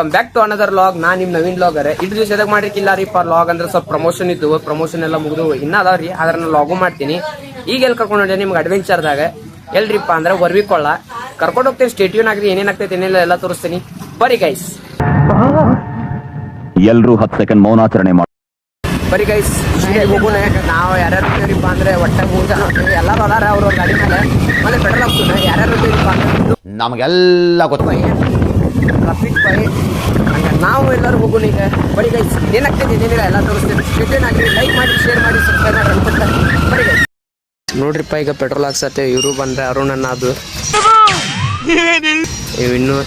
Welcome back to another log. ನಾ ನಿಮ್ Naveen logger. ಇಷ್ಟು ದಿವಸ ಎದಾಗ ಮಾಡಿರ್ಕಿಲ್ಲ ರೀಪ್ಪ ಲಾಗ್ ಅಂದ್ರೆ ಸ್ವಲ್ಪ ಪ್ರಮೋಷನ್ ಇದ್ದು, ಪ್ರಮೋಷನ್ ಎಲ್ಲ ಮುಗಿದು ಇನ್ನ ಅದಾವ್ರಿ, ಅದ್ರ ಲಾಗು ಮಾಡ್ತೀನಿ. ಈಗ ಎಲ್ಲಿ ಕರ್ಕೊಂಡು ಹೊಂಟೆ ನಿಮ್ಗೆ ಅಡ್ವೆಂಚರ್ದಾಗ ಎಲ್ರಿಪ್ಪ ಅಂದ್ರೆ ವರ್ವಿಕೊಳ್ಳ ಕರ್ಕೊಂಡು ಹೋಗ್ತೀನಿ. ಸ್ಟೇಟ್ಯೂನ್ ಆಗ್ರಿ, ಏನೇನ್ ಆಗ್ತೈತಿ ಏನೆಲ್ಲ ಎಲ್ಲ ತೋರಿಸ್ತೀನಿ. ಬರಿ ಗೈಸ್, ಎಲ್ರು 10 ಸೆಕೆಂಡ್ ಮೌನಾಚರಣೆ ಮಾಡಿ. ಬರಿ ಗೈಸ್ ಹೋಗೋಣ. ನಾವು ಯಾರ್ಯಾರು ಇರ್ತೀವಿಪ್ಪ ಅಂದ್ರೆ ಒಟ್ಟಾಗಿ 3 ಜನ ಹೋಗ್ತೀವಿ. ಎಲ್ಲರೂ ಅದಾರ ಅವ್ರ ಗಾಡಿ ಮೇಲೆ. ಮತ್ತೆ ಪೆಟ್ರೋಲ್ ಹಾಕ್ತೀವಿ. ಯಾರ್ಯಾರು ಇರ್ತೀವಿಪ್ಪ ಅಂದ್ರೆ ನಮಗೆಲ್ಲ ಗೊತ್ತು. ಟ್ರಾಫಿಕ್ ಬೈ ಹಂಗ ನಾವು ಎಲ್ಲರೂ ಹೋಗೋಣ ಈಗ. ಬರಿ ಗೈಸ್ ಏನಾಗ್ತೈತಿ ಏನಿಲ್ಲ ಎಲ್ಲ ತೋರಿಸ್ತೀನಿ. ಸ್ಟೇಟ್ಯೂನ್ ಆಗ್ರಿ, ಲೈಕ್ ಮಾಡಿ, ಶೇರ್ ಮಾಡಿ, ಸಬ್ಸ್ಕ್ರೈಬ್ ಮಾಡಿ ಅನ್ಕೊಳ್ತಾರೆ. ಬರಿ ಗೈಸ್ ನೋಡ್ರಿಪ್ಪ, ಈಗ ಪೆಟ್ರೋಲ್ ಹಾಕ್ಸತ್ತೆ. ಇವರು ಬಂದ್ರೆ ಅರುಣನ್ನ ಅದು ಇನ್ನು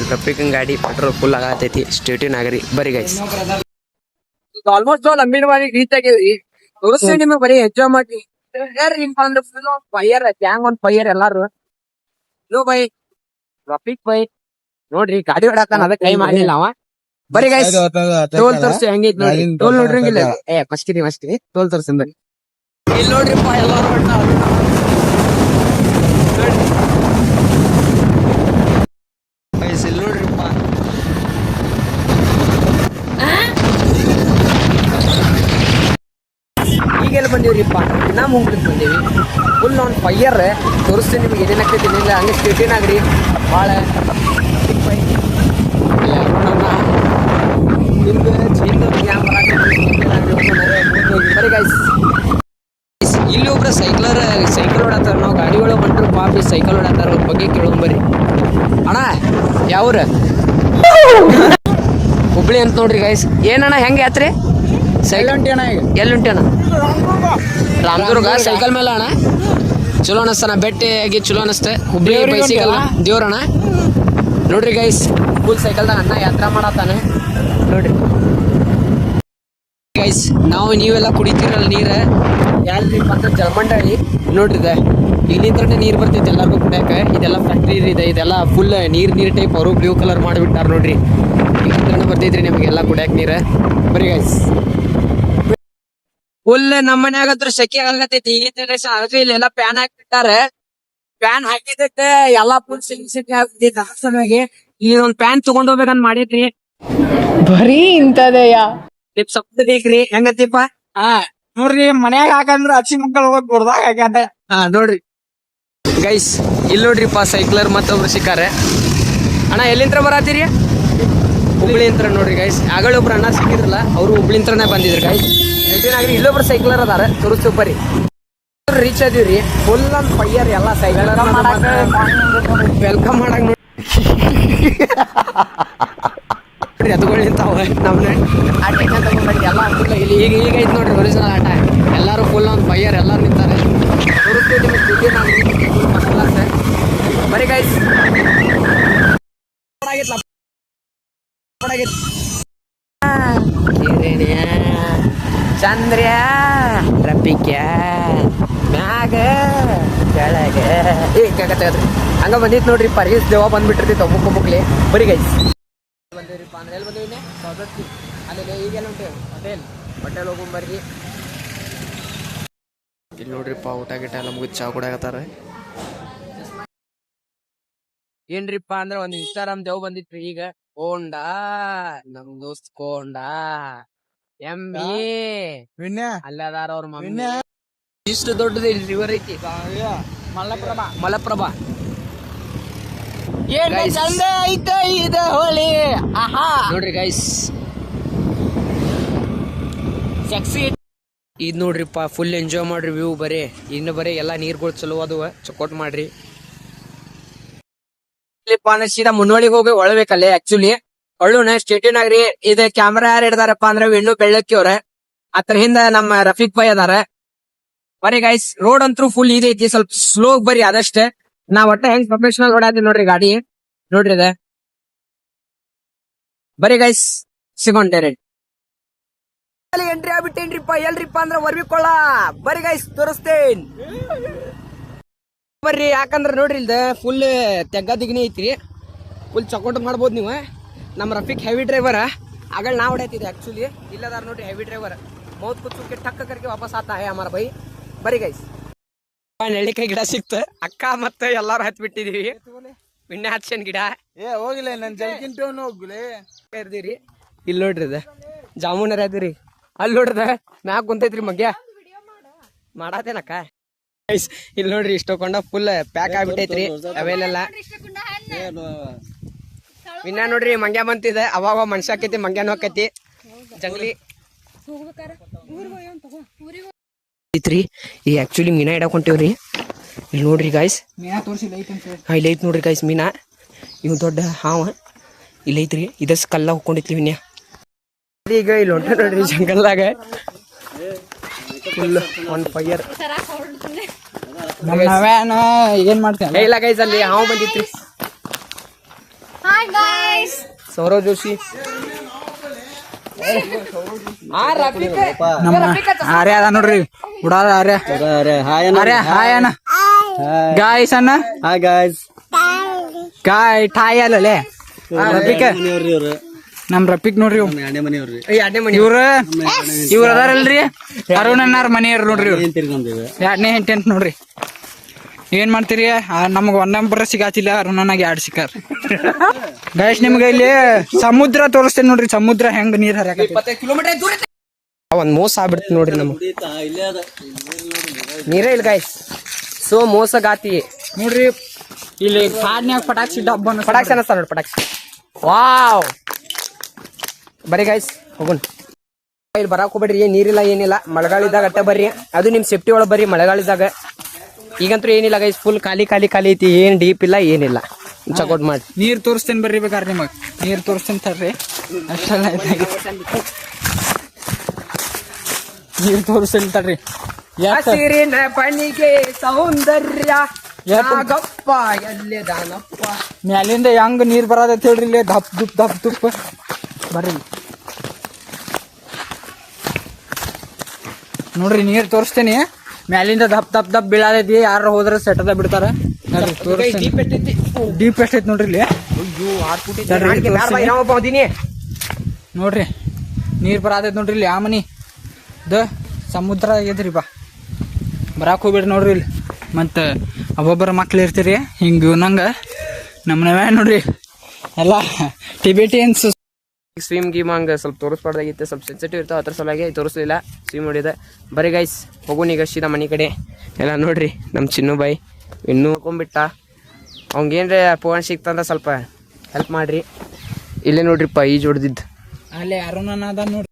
ಟ್ರಾಫಿಕ್ ಗಾಡಿ ಪೆಟ್ರೋಲ್ ಫುಲ್ ಆಗತೈತಿ. ಸ್ಟೇಟ್ಯೂನ್ ಆಗ್ರಿ, ಬರಿ ಗೈಸ್. ಆಲ್ಮೋಸ್ಟ್ ಲಂಬಿನ ಬಾರಿ ರೀಚ್ ಆಗೇವ್ರಿ. ತೋರಿಸ್ತೀವಿ ನಿಮಗೆ, ಬರೀ ಎಂಜಾಯ್ ಮಾಡಿ. ಅಂದ್ರೆ ಫುಲ್ ಫೈರ್, ಗ್ಯಾಂಗ್ ಒಂದು ಫೈರ್ ಎಲ್ಲಾರು. ಲೋ ಬೈ ಟ್ರಾಫಿಕ್ ಬೈ ನೋಡ್ರಿ, ಗಾಡಿ ಹೊಡತಾನ, ಅದಕ್ಕೆ ಕೈ ಮಾಡಿಲ್ಲ ಅವ. ಬರಿ ಗೈಸ್ ಟೋಲ್ ತೋರಿಸಿ ಹೆಂಗೈತಿ ನೋಡಿ. ಟೋಲ್ ನೋಡ್ರಂಗಿಲ್ಲ ಮಸ್ಕಿರಿ ಟೋಲ್ ತೋರ್ಸಿ ಬನ್ನಿ. ಇಲ್ಲಿ ನೋಡ್ರಿಪ್ಪ ಎಲ್ಲಾರು ಇಲ್ಲಿ ನೋಡ್ರಿಪ್ಪ. ಈಗೆಲ್ಲ ಬಂದೀವ್ರಿಪ್ಪ, ಇನ್ನ ಮುಂಗ್ಲಿಕ್ ಬಂದೀವಿ. ಫುಲ್ ಆನ್ ಫೈಯರ್ ತೋರಿಸ್ತೀನಿ ನಿಮ್ಗೆ ಏನೇನ್ ಆಗ್ತೈತಿ ಏನಿಲ್ಲ. ಹಂಗೆ ಸ್ಟೇಟ್ಯೂನ್ ಆಗ್ರಿ ಭಾಳ. ಬರೀ ಗೈಸ್ ಇಲ್ಲಿ ಒಬ್ರು ಸೈಕಲ್ ಹೊಡತ್ತಾರ. ನಾವು ಗಾಡಿ ಒಳಗೆ ಹೊಂಟ್ರು ಪಾಪಿ ಸೈಕಲ್ ಹೊಡತ್ತಾರ. ಅವ್ರ ಬಗ್ಗೆ ಕೇಳೋಂಬರಿ. ಅಣ್ಣ ಯಾವ್ರ? ಹುಬ್ಳಿ ಅಂತ ನೋಡ್ರಿ ಗೈಸ್. ಏನಣ್ಣ ಹೆಂಗೆ ಯಾತ್ರೆ? ಸೈಕಲ್ ಉಂಟೇಣ? ಎಲ್ಲಿ ಉಂಟೇಣ? ರಾಮದುರ್ಗ. ಸೈಕಲ್ ಮೇಲೆ ಅಣ್ಣ ಚಲೋ ಅನಸ್ತಾನ, ಬೆಟ್ಟಿಗೆ ಚಲೋ ಅನಸ್ತೆ. ಹುಬ್ಳಿ ಬೈಸಿಕಲ್ ದೇವ್ರಣ್ಣ ನೋಡ್ರಿ ಗೈಸ್. ಫುಲ್ ಸೈಕಲ್ದಾಗ ಅಣ್ಣ ಯಾತ್ರಾ ಮಾಡತ್ತಾನೆ ನೋಡ್ರಿ ಗೈಸ್. ನೀವೆಲ್ಲ ಕುಡಿತೀರಲ್ಲ ನೀರು, ಯಾರಿಪ್ಪ ಅಂತ ಜಲಮಂಡಳಿ ನೋಡ್ರಿದೆ. ಇಲ್ಲಿಂದ್ರೆ ನೀರು ಬರ್ತೈತಿ ಎಲ್ಲರಿಗೂ ಕುಡಿಯಾಕ. ಇದೆಲ್ಲ ಫ್ಯಾಕ್ಟ್ರಿ ಇದೆ, ಇದೆಲ್ಲ ಫುಲ್ ನೀರ್ ಟೈಪ್ ಅವರು ಬ್ಲೂ ಕಲರ್ ಮಾಡಿಬಿಟ್ಟಾರ ನೋಡ್ರಿ. ಇಲ್ಲಿಂದ್ರೆ ಬರ್ತೈತ್ರಿ ನಿಮಗೆಲ್ಲ ಕುಡಿಯಾಕ ನೀರು. ಬರೀ ಗೈಸ್ ಫುಲ್ ನಮ್ಮ ಮನ್ಯಾಗಂತ್ರ ಸೆಕೆ ಆಗತೈತಿ. ಅದಕ್ಕೆ ಇಲ್ಲೆಲ್ಲ ಪ್ಯಾನ್ ಹಾಕಿಬಿಟ್ಟಾರೆ. ಪ್ಯಾನ್ ಹಾಕಿದಕ್ಕೆ ಎಲ್ಲಾ ಫುಲ್ ಸೆಕೆ ಆಗ್ತೈತಿ. ಈ ಒಂದ್ ಪ್ಯಾನ್ ತಗೊಂಡ್ ಹೋಗ್ಬೇಕಂತ ಮಾಡಿದ್ರಿ. ಬರೀ ಇಂತದೆಯಾ ಟಿಪ್ಸ್ ಬೇಕ್ರಿ. ಹೆಂಗತಿಪ್ಪ? ನೋಡ್ರಿ, ಮನ್ಯಾಗ ಹಾಕಂದ್ರ ಅಚ್ಚಿ ಮಕ್ಕಳು ಹೋಗಿ ಗುಡ್ದಾಗ ಹಾಕ್ಯಾದ. ನೋಡ್ರಿ ಗೈಸ್, ಇಲ್ಲಿ ನೋಡ್ರಿಪ್ಪ ಸೈಕ್ಲರ್ ಮತ್ತೊಬ್ರು ಸಿಕ್ಕಾರೆ. ಅಣ್ಣ ಎಲ್ಲಿಂತ್ರ ಬರತ್ತೀರಿ? ಹುಬ್ಳಿ ಅಂತ ನೋಡ್ರಿ ಗೈಸ್. ಆಗಳೊಬ್ರು ಅಣ್ಣ ಸಿಕ್ಕಿದ್ರಲ್ಲ, ಅವ್ರು ಹುಬ್ಳಿಂತ್ರನೇ ಬಂದಿದ್ರು ಗೈಸ್. ಏನಾಗ್ರಿ ಇಲ್ಲೊಬ್ರು ಸೈಕ್ಲರ್ ಅದಾರ, ತೋರಿಸ್ತೀವಿ ಬರ್ರಿ. ರೀಚ್ ಅದೀವ್ರಿ. ಫುಲ್ ಆನ್ ಫೈಯರ್ ಎಲ್ಲ ಸೈಕಲ್ ವೆಲ್ಕಮ್ ಮಾಡಕ್ ನೋಡ್ರಿ. ಎತ್ಕೊಳ್ಳಿ ನಿಂತಾವ ನಮ್ನೆ ಆಟ ತಗೊಂಡ್ರಿ ಎಲ್ಲ ಫುಲ್. ಇಲ್ಲಿ ಈಗ ಐತ್ ನೋಡ್ರಿ ಒರಿಜಿನಲ್ ಆಟ. ಎಲ್ಲಾರು ಫುಲ್ ಆನ್ ಫೈಯರ್ ಎಲ್ಲಾರು ನಿಂತಾರೆ. ತೋರಿಸ್ತೀವಿ ನಿಮಗೆ. ಬರೀ ಗೈಸ್ ಚಂದ್ರ್ಯ ರಪಿಕ್ಯ ಮ್ಯಾಗ ಕೆಳಗೆ ಹಂಗ ಬಂದಿತ್ ನೋಡ್ರಿ. ಪರೀಸ್ ದೇವ ಬಂದ್ಬಿಟ್ಟಿರ್ತೈತೆ ಒಬ್ಬಕ್ಕೊಬ್ಬಕ್ಲಿ. ಬರೀ ಗೈಸ್ ಬಂದಿವ್ರಿಪ್ಪ ಅಂದ್ರೆ ಎಲ್ಲಿ ಬಂದಿವಿ? ಸೌದತ್ತಿ. ಅಲ್ಲಿ ಈಗೆಲ್ಲ ಉಂಟು ಹೋಟೆಲ್ ಹೋಗ್ಬರ್ರಿ. ಇಲ್ಲಿ ನೋಡ್ರಿಪ್ಪ ಊಟ ಗಿಟ ಎಲ್ಲ ಮುಗಿದ್ ಚಾ ಕುಡಿಯಾಕತ್ತಾರ. ಏನ್ರಿಪ್ಪ ಅಂದ್ರೆ ಒಂದ್ ಇನ್ಸ್ಟಾಗ್ರಾಮ್ ದೇವ್ ಬಂದಿತ್ರಿ ಈಗ. ಕೋಂಡಾ ನಮ್ ದೋಸ್ತ್ ಕೋಂಡಾ ಅಲ್ಲದಾರ ಅವ್ರ ಮಮ್ಮಿ. ಇಷ್ಟು ದೊಡ್ಡದ ರಿವರ್ ಐತಿ ಮಲಪ್ರಭಾ. ಚಂದ ಐತ ಇದು ಹೋಳಿ. ನೋಡ್ರಿ ಗೈಸ್ ಸೆಕ್ಸಿ ಇದ್ ನೋಡ್ರಿಪ್ಪ. ಫುಲ್ ಎಂಜಾಯ್ ಮಾಡ್ರಿ ವ್ಯೂ. ಬರೀ ಇನ್ನು ಬರೀ ಎಲ್ಲಾ ನೀರ್ಗಳು ಚಲೋ ಅದುವ, ಚೆಕ್ಔಟ್ ಮಾಡ್ರಿ. ಸೀದಾ ಮುನ್ನೋಳಿಗೆ ಹೋಗಿ ಒಳಬೇಕಲ್ಲೇ ಆಕ್ಚುಲಿ ಒಳ್ಳುನ ಸ್ಟೇಟ್ಯೂನ್ ಆಗ್ರಿ. ಇದ ಕ್ಯಾಮ್ರಾ ಯಾರು ಹಿಡ್ದಾರಪ್ಪ ಅಂದ್ರೆ ವೆಣ್ಣು ಬೆಳ್ಳಕ್ಕಿ ಅವ್ರ. ಅದ್ರ ಹಿಂದ ನಮ್ಮ ರಫೀಕ್ ಭಾಯ್ ಅದಾರ. ಬರೀ ಗೈಸ್ ರೋಡ್ ಅಂತೂ ಫುಲ್ ಇದೈತಿ, ಸ್ವಲ್ಪ ಸ್ಲೋ ಬರೀ ಅದಷ್ಟೇ. ನಾವ್ ಒಟ್ಟ ಹೆಂಗ್ ಪ್ರೊಫೆಷನಲ್ ಓಡಾದಿ ನೋಡ್ರಿ ಗಾಡಿ ನೋಡ್ರಿ ಅದ. ಬರೀ ಗೈಸ್ ಸಿಗೊಂಡೇರಿ ಎಂಟ್ರಿ ಆಗ್ಬಿಟ್ಟೇನ್ರಿಪ್ಪ. ಎಲ್ರಿಪ್ಪ ಅಂದ್ರೆ ವರ್ವಿಕೊಳ್ಳ. ಬರೀ ಗೈಸ್ ತೋರಿಸ್ತೇನ್ ಬರ್ರಿ. ಯಾಕಂದ್ರ ನೋಡ್ರಿ ಇಲ್ದ ಫುಲ್ ತೆಗ್ಗ ದಿಗ್ನಿ ಐತ್ರಿ. ಫುಲ್ ಚಕೋಟ್ ಮಾಡ್ಬೋದು ನೀವು. ನಮ್ಮ ರಫೀಕ್ ಹೆವಿ ಡ್ರೈವರ್. ಆಗ ನಾ ಹೊಡ್ಯಾತಿದ್ದೆ ಆಕ್ಚುಲಿ. ಇಲ್ಲದಾರ ನೋಡ್ರಿ ಹೆವಿ ಡ್ರೈವರ್. ಮೌತ್ ಕುಚ್ಚುಕ್ಕೆ ಟಕ್ಕ ಕರ್ಕೆ ವಾಪಸ್ ಆತ ಹೇ ಅಮಾರ ಬೈ. ಬರೀ ಗೈಸ್ ನೆಳ್ಳಿಕಾಯಿ ಗಿಡ ಸಿಕ್ತ. ಅಕ್ಕ ಮತ್ತೆ ಎಲ್ಲಾರು ಹತ್ ಬಿಟ್ಟಿದೀವಿ. ವಿನ್ಯಾಚನ್ ಗಿಡ ಏ ಹೋಗಿಲ್ಲ ನನ್ ಜಲ್ಕಿಂಟವನು ಹೋಗ್ಲಿ ಇರ್ದಿರಿ. ಇಲ್ಲಿ ನೋಡ್ರಿ ಅದ ಜಾಮೂನರ ಅದ್ರಿ. ಅಲ್ಲಿ ನೋಡ್ರದ ಮ್ಯಾಗ ಕುಂತೈತ್ರಿ ಮಗ್ಯ ಮಾಡಾತೇನಕ್ಕ. ಇಲ್ಲಿ ನೋಡ್ರಿ ಇಷ್ಟಕೊಂಡ ಫುಲ್ ಪ್ಯಾಕ್ ಆಗ್ಬಿಟ್ಟೈತ್ರಿ ಅವೇಲೆಲ್ಲ. ಇನ್ನ ನೋಡ್ರಿ ಮಂಗ್ಯ ಬಂತಿದೆ. ಅವಾಗ ಮನುಷ್ಯ ಆಕೈತಿ ಮಂಗ್ಯಾನು ಆಕೈತಿ. ಜಂಗ್ಲಿ ಐತ್ರಿ. ಈ ಆಕ್ಚುಲಿ ಮೀನಾ ಇಡಕ್ ಹೊಂಟೇವ್ರಿ. ಇಲ್ಲಿ ನೋಡ್ರಿ ಗಾಯ್ಸ್, ಮೀನಾ ತೋರಿಸಿಲ್ಲ ಇಲ್ಲಿ ಐತ್ ನೋಡ್ರಿ ಗಾಯ್ಸ್ ಮೀನಾ. ಇವ್ ದೊಡ್ಡ ಹಾವ ಇಲ್ಲಿ ಐತ್ರಿ. ಇದಸ್ ಕಲ್ಲ ಹೋಗ್ಕೊಂಡಿತ್ಲಿ ವಿನ್ಯ. ಈಗ ಇಲ್ಲಿ ಹೊಂಟ ನೋಡ್ರಿ ಜಂಗಲ್ದಾಗ ಫುಲ್ ಒನ್ ಫೈರ್. ಏನ್ ಮಾಡ್ತೇನೆ ಇಲ್ಲ ಗೈಸ್, ಅಲ್ಲಿ ಹಾವು ಬಂದಿತ್ರಿ. ಸೌರವ್ ಜೋಶಿ, ಆರ್ಯ ಅದ ನೋಡ್ರಿ ಉಡಾದ ಆರ್ಯ. ಆರ್ಯ ಹಾಯ್ ಅಣ್ಣ. ಗಾಯ್ಸ್ ಅಣ್ಣ. Hi guys. ಗಾಯ್ ಠಾಯ್ ಅಲ್ಲೇ ರಫೀಕ್. ನಮ್ ರಫೀಕ್ ನೋಡ್ರಿ ಇವ್ರ ಅದಾರಲ್ರಿ ಅರುಣ್ ಅನ್ನಾರ ಮನೆಯವ್ರ ನೋಡ್ರಿ. ಎರಡನೇ ಹೆಂಟೆ ಅಂತ ನೋಡ್ರಿ. ಏನ್ ಮಾಡ್ತೀರಿ? ನಮಗ್ ಒಂದ್ ನಂಬರ್ ಸಿಗಾತಿಲ್ಲ, ಅರುಣನಾಗ 2 ಸಿಕ್ಕಾರ. ಗೈಸ್ ನಿಮ್ಗೆ ಇಲ್ಲಿ ಸಮುದ್ರ ತೋರಿಸ್ತೇನೆ ನೋಡ್ರಿ. ಸಮುದ್ರ ಹೆಂಗ್ ನೀರ್ ಹರಿಯಾಕ ಒಂದ್ ಮೋಸ ಆಗ್ಬಿಡ್ತಿ ನೋಡ್ರಿ. ನಮ್ಗೆ ನೀರೇ ಇಲ್ಲ ಗಾಯ್ಸ್. ಸೊ ಮೋಸಗಾತಿ ನೋಡ್ರಿ. ಇಲ್ಲಿ ಕಾಡ್ನ್ಯಾಗ ಪಟಾಕ್ಷಿ ಡಬ್ಬ ಪಟಾಕ್ಷಿ ಅನ್ನಿಸ್ತಾರ ನೋಡಿ. ಪಟಾಕ್ಷಿ ವಾವ್. ಬರ್ರಿ ಗಾಯ್ಸ್ ಹೋಗೋಣ. ಇಲ್ಲಿ ಬರಾಕ್ ಹೋಗ್ಬೇಡ್ರಿ. ನೀರಿಲ್ಲ ಏನಿಲ್ಲ. ಮಳೆಗಾಲಿದಾಗ ಅಟ್ಟ ಬರ್ರಿ. ಅದು ನಿಮ್ ಸೇಫ್ಟಿ ಒಳಗೆ ಬರ್ರಿ ಮಳೆಗಾಲಿದಾಗ. ಈಗಂತೂ ಏನಿಲ್ಲ ಗೈಸ್, ಫುಲ್ ಖಾಲಿ ಖಾಲಿ ಖಾಲಿ ಐತಿ. ಏನ್ ಡೀಪ್ ಇಲ್ಲ ಏನಿಲ್ಲ. ಚೆಕ್ಔಟ್ ಮಾಡಿ ನೀರ್ ತೋರಿಸ್ತೇನೆ ಬರ್ರಿ. ಬೇಕಾದ್ರೆ ನಿಮಗ್ ನೀರ್ ತೋರಿಸ್ತೇನೆ ತರ್ರಿ. ಅಷ್ಟೆಲ್ಲ ನೀರ್ ತೋರಿಸ್ತೇನೆ ತರ್ರಿ. ಹಸಿರಿನ ಬಣಿಗೆ ಸೌಂದರ್ಯ ಗಪ್ಪ ಎಲ್ಲೇ ದಾನಪ್ಪ. ಮ್ಯಾಲಿಂದ ಹೆಂಗ್ ನೀರ್ ಬರೋದೈತಿ ಹೇಳ್ರಿ. ಇಲ್ಲಿ ದಪ್ ದುಪ್ ದಪ್ ದುಪ್ ಬರ್ರಿ ನೋಡ್ರಿ. ನೀರ್ ತೋರಿಸ್ತೇನಿ. ಮ್ಯಾಲಿಂದ ದಪ್ ದಪ್ ದಪ್ ಬೀಳಾದೈತಿ. ಯಾರು ಹೋದ್ರ ಸೆಟದ ಬಿಡ್ತಾರ. ಡೀಪ್ ಎಷ್ಟೈತಿ ನೋಡ್ರಿ ಇಲ್ಲಿ. ನೋಡ್ರಿ ನೀರ್ ಬರಾದೈತಿ ನೋಡ್ರಿ. ಇಲ್ಲಿ ಆ ಮನಿ ಸಮುದ್ರ ಆಗೈತ್ರಿ. ಬರಾಕ್ ಹೋಗ್ಬಿಡ್ರಿ ನೋಡ್ರಿ. ಇಲ್ಲಿ ಮತ್ತ ಒಬ್ಬೊಬ್ಬರ ಮಕ್ಳು ಇರ್ತೀರಿ ಹಿಂಗ ನಂಗ ನಮ್ಮನವೇ ನೋಡ್ರಿ ಎಲ್ಲ ಟಿಬೇಟಿಯನ್ಸ್. ಸ್ವಿಮ್ ಗೀಮ್ ಹಂಗ ಸ್ವಲ್ಪ ತೋರಿಸ್ಬಾರ್ದಾಗಿತ್ತು. ಸ್ವಲ್ಪ ಸೆನ್ಸಿಟಿವ್ ಇರ್ತಾವ, ಅದ್ರ ಸಲುವಾಗಿ ತೋರಿಸ್ಲಿಲ್ಲ. ಸ್ವಿಮ್ ಹೊಡಿದ. ಬರೀ ಗೈಸ್ ಹೋಗೋಣ ಈಗ ಸೀದಾ ಮನೆ ಕಡೆ. ಎಲ್ಲ ನೋಡ್ರಿ ನಮ್ಮ ಚಿನ್ನು ಬಾಯ್ ಇನ್ನೂ ಹಾಕೊಂಡ್ಬಿಟ್ಟ. ಅವಂಗೇನ್ರಿ ಫೋನ್ ಸಿಕ್ತಂದ್ರೆ ಸ್ವಲ್ಪ ಹೆಲ್ಪ್ ಮಾಡ್ರಿ. ಇಲ್ಲೇ ನೋಡ್ರಿಪ್ಪ ಈಜು ಹೊಡ್ದಿದ್ದು. ಅಲ್ಲೇ ಅರುಣನ ಅದ ನೋಡ್ರಿ.